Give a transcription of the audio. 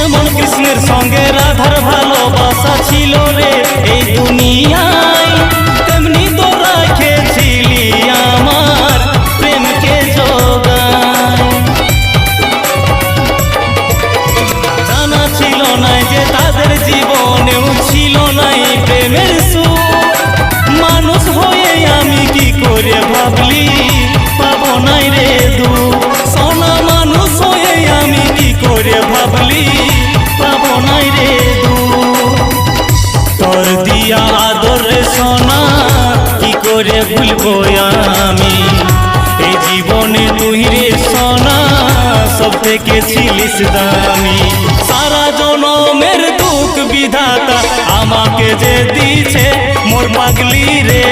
যেমন কৃষ্ণের সঙ্গে রাধার ভালোবাসা ছিল রে এই দুনিয়ায়, তেমনি তোরা খেয়েছিলি আমার প্রেমকে জোগায়। জানা ছিল না যে তাদের জীবনেও ছিল না এই প্রেমের সুখ। মানুষ হয়ে আমি কি করে ভাবলি পাবো নাই রে দুঃখ। সোনা মানুষ হয়ে আমি কি করে ভাবলি পাবো নাই রে দুঃখ। তোর দিয়া আদর রে সোনা কি করে ভুলবো আমি, এই জীবনে তুই রে সোনা সব থেকে ছিলিস দামি। সারা জনমের দুঃখ বিধাতা আমাকে যে দিছে মোর পাগলি রে।